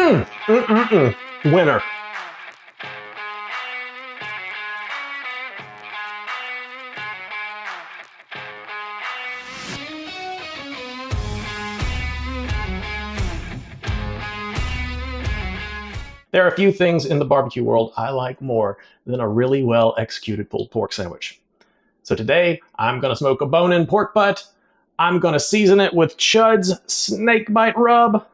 Winner. There are a few things in the barbecue world I like more than a really well executed pulled pork sandwich. So today, I'm gonna smoke a bone-in pork butt. I'm gonna season it with Chud's Snakebite rub.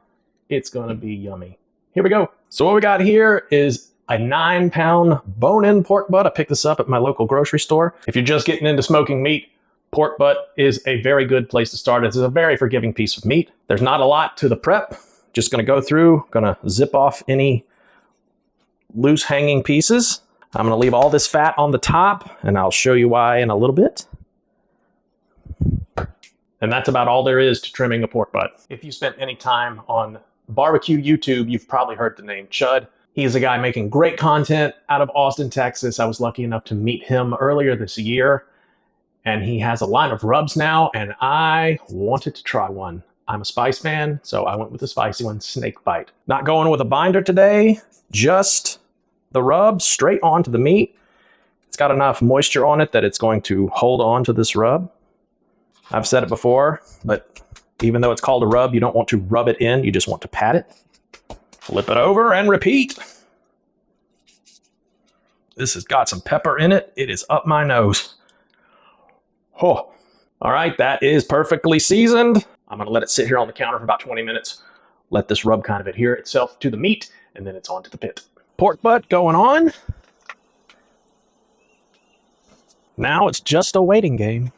It's gonna be yummy. Here we go. So what we got here is a 9-pound bone-in pork butt. I picked this up at my local grocery store. If you're just getting into smoking meat, pork butt is a very good place to start. It's a very forgiving piece of meat. There's not a lot to the prep. Just gonna go through, gonna zip off any loose hanging pieces. I'm gonna leave all this fat on the top, and I'll show you why in a little bit. And that's about all there is to trimming a pork butt. If you spent any time on barbecue YouTube, you've probably heard the name Chud. He's a guy making great content out of Austin, Texas. I was lucky enough to meet him earlier this year, and he has a line of rubs now, and I wanted to try one. I'm a spice fan, so I went with the spicy one, Snakebite. Not going with a binder today, just the rub straight onto the meat. It's got enough moisture on it that it's going to hold on to this rub. I've said it before, but even though it's called a rub, you don't want to rub it in, you just want to pat it. Flip it over and repeat. This has got some pepper in it. It is up my nose. Oh. All right, that is perfectly seasoned. I'm gonna let it sit here on the counter for about 20 minutes. Let this rub kind of adhere itself to the meat, and then it's on to the pit. Pork butt going on. Now it's just a waiting game.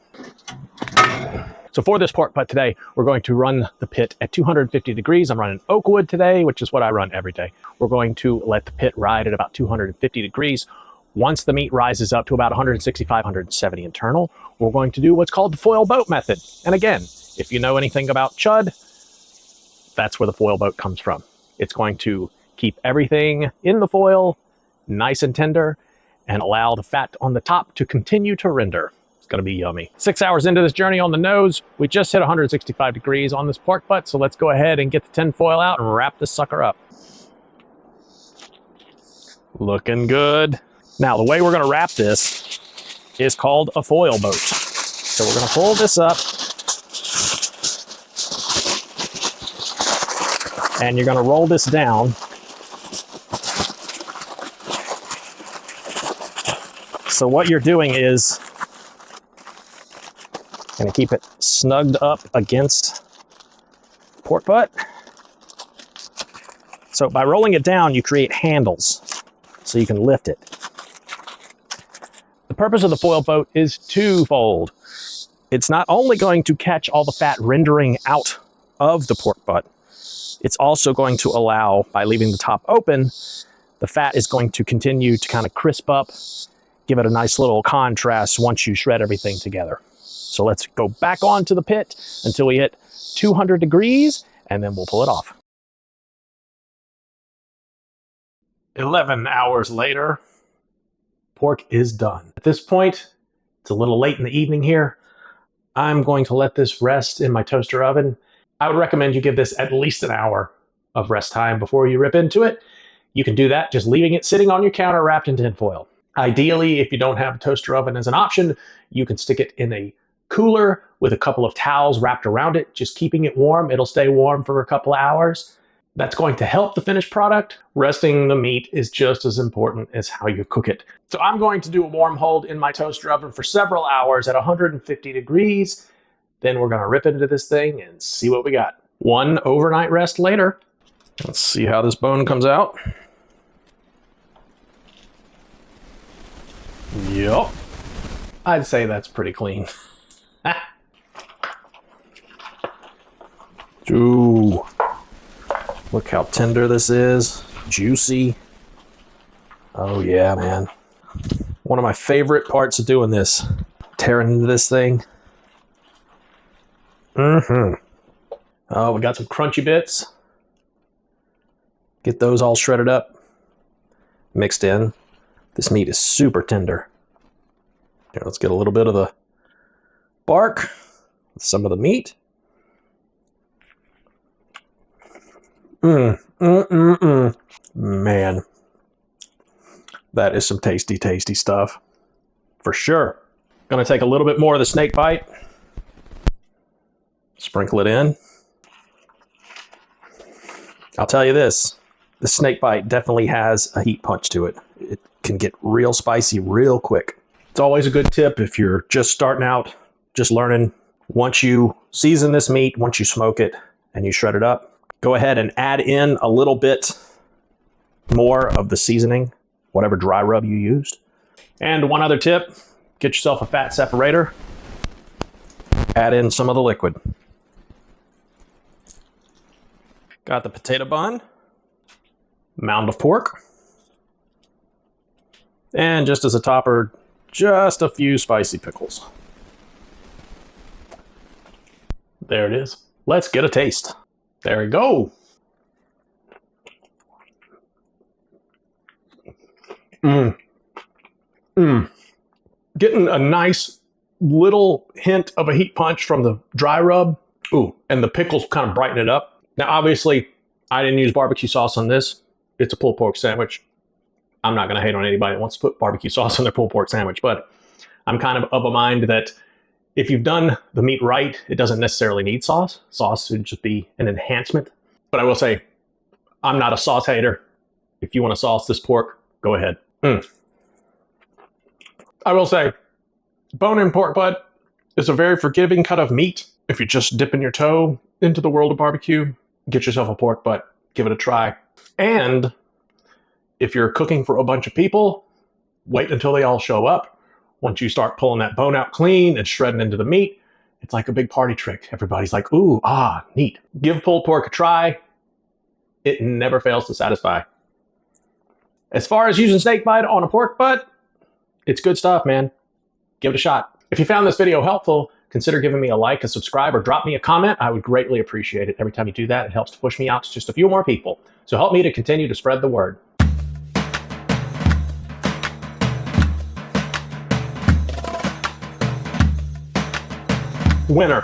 So for this pork butt today, we're going to run the pit at 250 degrees. I'm running oak wood today, which is what I run every day. We're going to let the pit ride at about 250 degrees. Once the meat rises up to about 165, 170 internal, we're going to do what's called the foil boat method. And again, if you know anything about Chud, that's where the foil boat comes from. It's going to keep everything in the foil nice and tender and allow the fat on the top to continue to render. It's gonna be yummy. 6 hours into this journey on the nose, we just hit 165 degrees on this pork butt, so let's go ahead and get the tin foil out and wrap this sucker up. Looking good. Now, the way we're gonna wrap this is called a foil boat. So we're gonna pull this up, and you're gonna roll this down. So what you're doing is gonna keep it snugged up against the pork butt. So by rolling it down, you create handles so you can lift it. The purpose of the foil boat is twofold. It's not only going to catch all the fat rendering out of the pork butt, it's also going to allow, by leaving the top open, the fat is going to continue to kind of crisp up, give it a nice little contrast once you shred everything together. So let's go back onto the pit until we hit 200 degrees, and then we'll pull it off. 11 hours later, pork is done. At this point, it's a little late in the evening here. I'm going to let this rest in my toaster oven. I would recommend you give this at least an hour of rest time before you rip into it. You can do that just leaving it sitting on your counter wrapped in tin foil. Ideally, if you don't have a toaster oven as an option, you can stick it in a cooler with a couple of towels wrapped around it, just keeping it warm. It'll stay warm for a couple hours. That's going to help the finished product. Resting the meat is just as important as how you cook it. So I'm going to do a warm hold in my toaster oven for several hours at 150 degrees. Then we're gonna rip into this thing and see what we got. One overnight rest later. Let's see how this bone comes out. Yup. I'd say that's pretty clean. Ooh. Look how tender this is. Juicy. Oh yeah, man. One of my favorite parts of doing this. Tearing into this thing. Oh, we got some crunchy bits. Get those all shredded up. Mixed in. This meat is super tender. Here, let's get a little bit of the bark with some of the meat. Man, that is some tasty, tasty stuff. For sure. Gonna take a little bit more of the snake bite. Sprinkle it in. I'll tell you this, the snake bite definitely has a heat punch to it. It can get real spicy real quick. It's always a good tip if you're just starting out, just learning. Once you season this meat, once you smoke it and you shred it up, go ahead and add in a little bit more of the seasoning, whatever dry rub you used. And one other tip, get yourself a fat separator, add in some of the liquid. Got the potato bun, mound of pork, and just as a topper, just a few spicy pickles. There it is. Let's get a taste. There we go. Getting a nice little hint of a heat punch from the dry rub. Ooh, and the pickles kind of brighten it up. Now, obviously, I didn't use barbecue sauce on this. It's a pulled pork sandwich. I'm not going to hate on anybody that wants to put barbecue sauce on their pulled pork sandwich, but I'm kind of a mind that if you've done the meat right, it doesn't necessarily need sauce. Sauce would just be an enhancement. But I will say, I'm not a sauce hater. If you want to sauce this pork, go ahead. I will say, bone-in pork butt is a very forgiving cut of meat. If you're just dipping your toe into the world of barbecue, get yourself a pork butt, give it a try. And if you're cooking for a bunch of people, wait until they all show up. Once you start pulling that bone out clean and shredding into the meat, it's like a big party trick. Everybody's like, ooh, ah, neat. Give pulled pork a try. It never fails to satisfy. As far as using snake bite on a pork butt, it's good stuff, man. Give it a shot. If you found this video helpful, consider giving me a like, a subscribe, or drop me a comment. I would greatly appreciate it. Every time you do that, it helps to push me out to just a few more people. So help me to continue to spread the word. Winner.